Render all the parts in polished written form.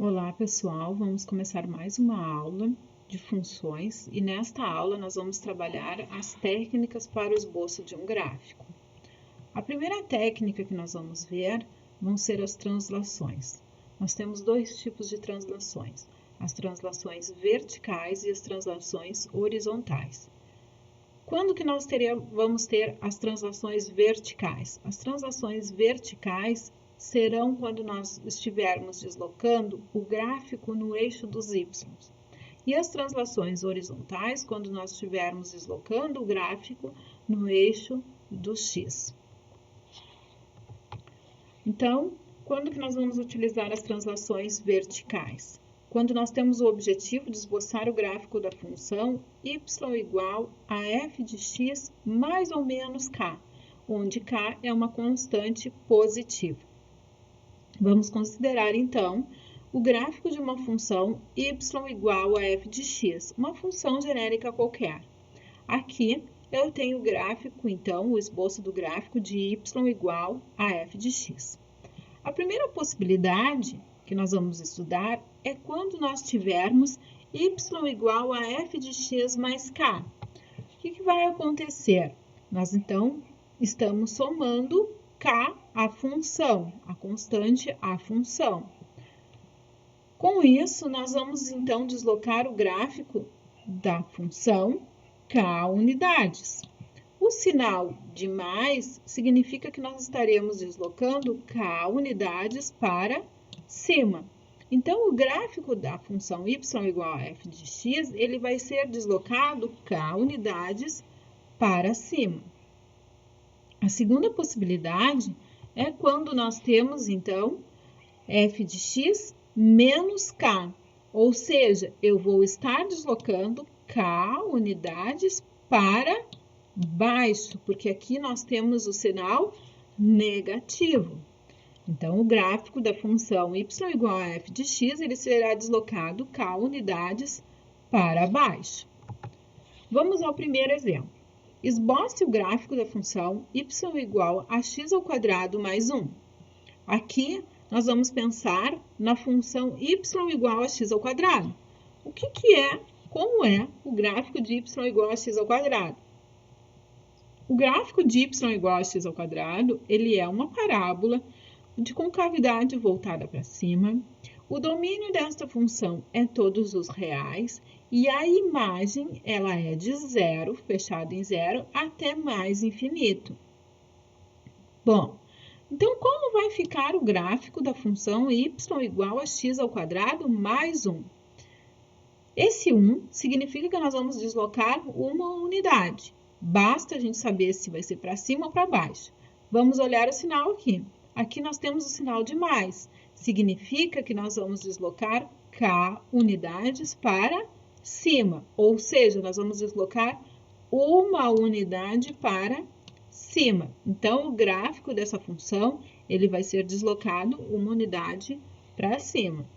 Olá, pessoal! Vamos começar mais uma aula de funções e nesta aula nós vamos trabalhar as técnicas para o esboço de um gráfico. A primeira técnica que nós vamos ver vão ser as translações. Nós temos dois tipos de translações, as translações verticais e as translações horizontais. Quando que nós vamos ter as translações verticais? As translações verticais serão quando nós estivermos deslocando o gráfico no eixo dos y. E as translações horizontais, quando nós estivermos deslocando o gráfico no eixo do x. Então, quando que nós vamos utilizar as translações verticais? Quando nós temos o objetivo de esboçar o gráfico da função y igual a f de x mais ou menos k, onde k é uma constante positiva. Vamos considerar, então, o gráfico de uma função y igual a f de x, uma função genérica qualquer. Aqui, eu tenho o gráfico, então, o esboço do gráfico de y igual a f de x. A primeira possibilidade que nós vamos estudar é quando nós tivermos y igual a f de x mais k. O que vai acontecer? Nós, então, estamos somando k a função, a constante a função. Com isso, nós vamos, então, deslocar o gráfico da função k unidades. O sinal de mais significa que nós estaremos deslocando k unidades para cima. Então, o gráfico da função y igual a f de x, ele vai ser deslocado k unidades para cima. A segunda possibilidade é quando nós temos, então, f de x menos k, ou seja, eu vou estar deslocando k unidades para baixo, porque aqui nós temos o sinal negativo. Então, o gráfico da função y igual a f de x, ele será deslocado k unidades para baixo. Vamos ao primeiro exemplo. Esboce o gráfico da função y igual a x ao quadrado mais 1. Aqui, nós vamos pensar na função y igual a x ao quadrado. Como é o gráfico de y igual a x ao quadrado? O gráfico de y igual a x ao quadrado, ele é uma parábola de concavidade voltada para cima. O domínio desta função é todos os reais e a imagem ela é de zero, fechado em zero, até mais infinito. Bom, então como vai ficar o gráfico da função y igual a x ao quadrado mais 1? Esse 1 significa que nós vamos deslocar uma unidade. Basta a gente saber se vai ser para cima ou para baixo. Vamos olhar o sinal aqui. Aqui nós temos o sinal de mais. Significa que nós vamos deslocar k unidades para cima. Ou seja, nós vamos deslocar uma unidade para cima. Então, o gráfico dessa função, ele vai ser deslocado uma unidade para cima.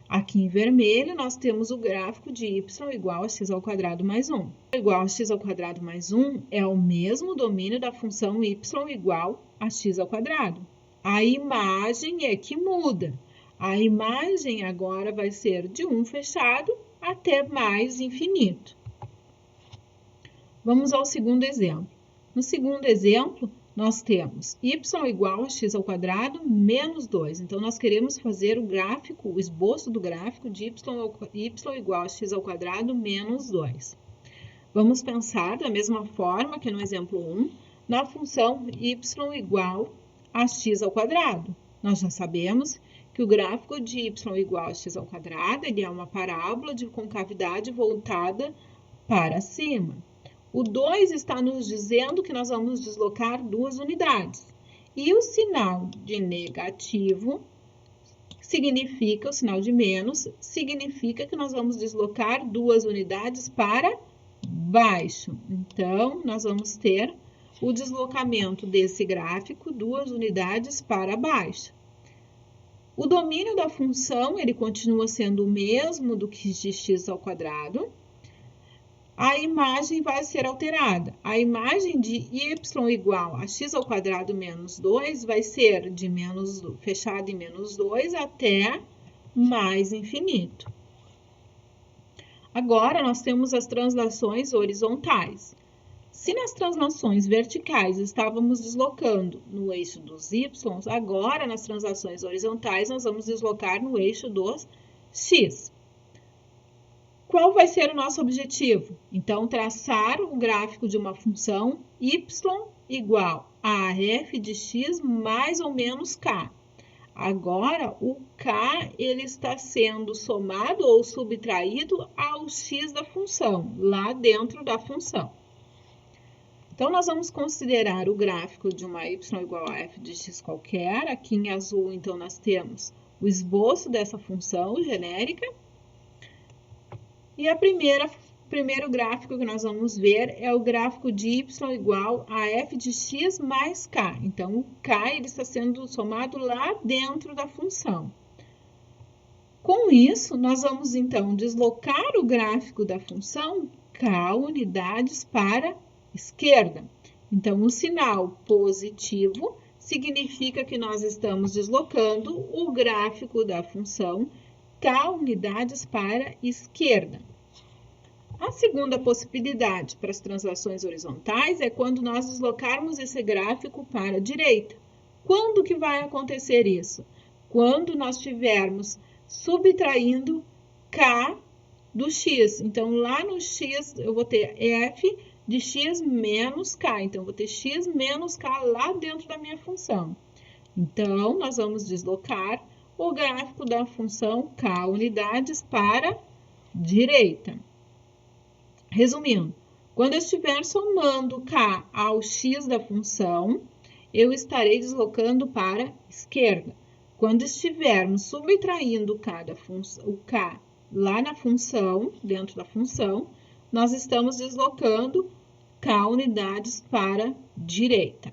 Aqui em vermelho, nós temos o gráfico de y igual a x ao quadrado mais 1. Igual a x ao quadrado mais 1 é o mesmo domínio da função y igual a x ao quadrado. A imagem é que muda. A imagem agora vai ser de 1 fechado até mais infinito. Vamos ao segundo exemplo. No segundo exemplo, nós temos y igual a x ao quadrado menos 2. Então, nós queremos fazer o gráfico, o esboço do gráfico de y igual a x ao quadrado menos 2. Vamos pensar da mesma forma que no exemplo 1, na função y igual a x ao quadrado. Nós já sabemos que o gráfico de y igual a x ao quadrado, ele é uma parábola de concavidade voltada para cima. O 2 está nos dizendo que nós vamos deslocar duas unidades. E o sinal de negativo significa, o sinal de menos, significa que nós vamos deslocar duas unidades para baixo. Então, nós vamos ter o deslocamento desse gráfico, duas unidades para baixo. O domínio da função, ele continua sendo o mesmo do que de x ao quadrado. A imagem vai ser alterada. A imagem de y igual a x ao quadrado menos 2 vai ser de fechado em menos 2 até mais infinito. Agora, nós temos as translações horizontais. Se nas translações verticais estávamos deslocando no eixo dos y, agora nas translações horizontais nós vamos deslocar no eixo dos x. Qual vai ser o nosso objetivo? Então, traçar o gráfico de uma função y igual a f de x mais ou menos k. Agora, o k ele está sendo somado ou subtraído ao x da função, lá dentro da função. Então, nós vamos considerar o gráfico de uma y igual a f de x qualquer. Aqui em azul, então, nós temos o esboço dessa função genérica. E o primeiro gráfico que nós vamos ver é o gráfico de y igual a f de x mais k. Então, o k ele está sendo somado lá dentro da função. Com isso, nós vamos, então, deslocar o gráfico da função k unidades para esquerda. Então, o sinal positivo significa que nós estamos deslocando o gráfico da função k unidades para esquerda. A segunda possibilidade para as translações horizontais é quando nós deslocarmos esse gráfico para a direita. Quando que vai acontecer isso? Quando nós estivermos subtraindo k do x. Então, lá no x eu vou ter f de x menos k. Então, eu vou ter x menos k lá dentro da minha função. Então, nós vamos deslocar o gráfico da função k unidades para direita. Resumindo, quando eu estiver somando k ao x da função, eu estarei deslocando para esquerda. Quando estivermos subtraindo o k lá na função, dentro da função, nós estamos deslocando k unidades para direita.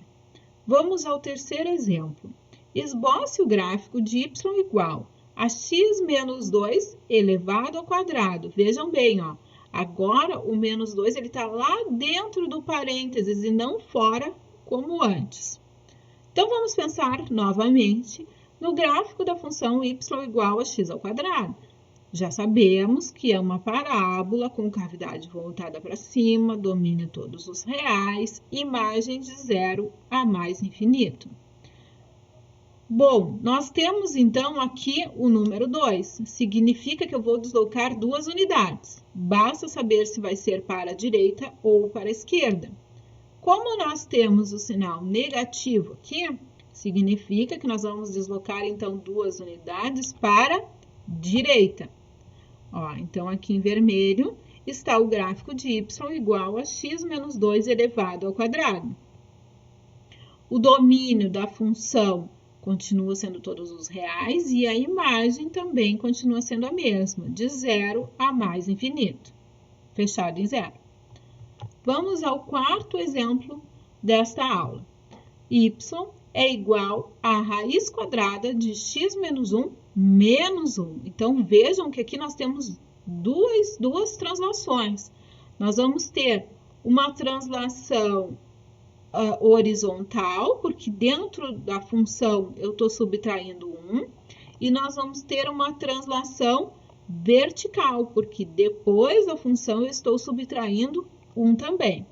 Vamos ao terceiro exemplo. Esboce o gráfico de y igual a x menos 2 elevado ao quadrado. Vejam bem, ó. Agora, o menos 2 está lá dentro do parênteses e não fora, como antes. Então, vamos pensar novamente no gráfico da função y igual a x ao quadrado. Já sabemos que é uma parábola com cavidade voltada para cima, domínio todos os reais, imagem de 0 a mais infinito. Bom, nós temos então aqui o número 2, significa que eu vou deslocar duas unidades. Basta saber se vai ser para a direita ou para a esquerda. Como nós temos o sinal negativo aqui, significa que nós vamos deslocar então duas unidades para a direita. Ó, então, aqui em vermelho está o gráfico de y igual a x menos 2 elevado ao quadrado. O domínio da função continua sendo todos os reais e a imagem também continua sendo a mesma, de 0 a mais infinito, fechado em 0. Vamos ao quarto exemplo desta aula. Y é igual a raiz quadrada de x menos 1 menos 1. Então, vejam que aqui nós temos duas translações. Nós vamos ter uma translação horizontal, porque dentro da função eu estou subtraindo 1, e nós vamos ter uma translação vertical, porque depois da função eu estou subtraindo 1 também.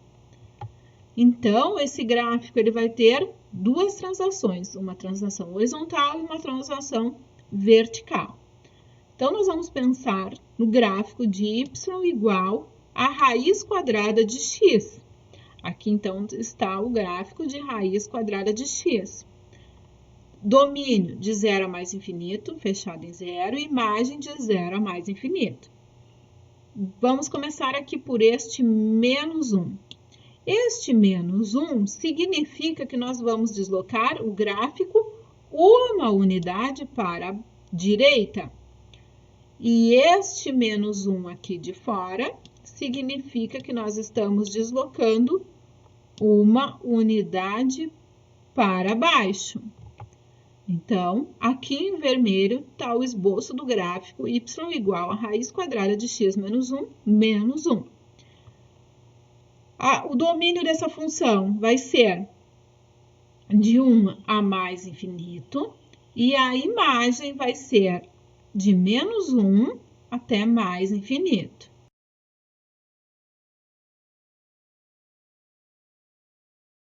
Então, esse gráfico ele vai ter duas translações, uma translação horizontal e uma translação vertical. Então, nós vamos pensar no gráfico de y igual a raiz quadrada de x. Aqui, então, está o gráfico de raiz quadrada de x. Domínio de 0 a mais infinito, fechado em 0, imagem de 0 a mais infinito. Vamos começar aqui por este menos 1. Este menos 1 significa que nós vamos deslocar o gráfico uma unidade para a direita. E este menos 1 aqui de fora significa que nós estamos deslocando uma unidade para baixo. Então, aqui em vermelho está o esboço do gráfico y igual a raiz quadrada de x menos 1 menos 1. O domínio dessa função vai ser de 1 a mais infinito e a imagem vai ser de -1 até mais infinito.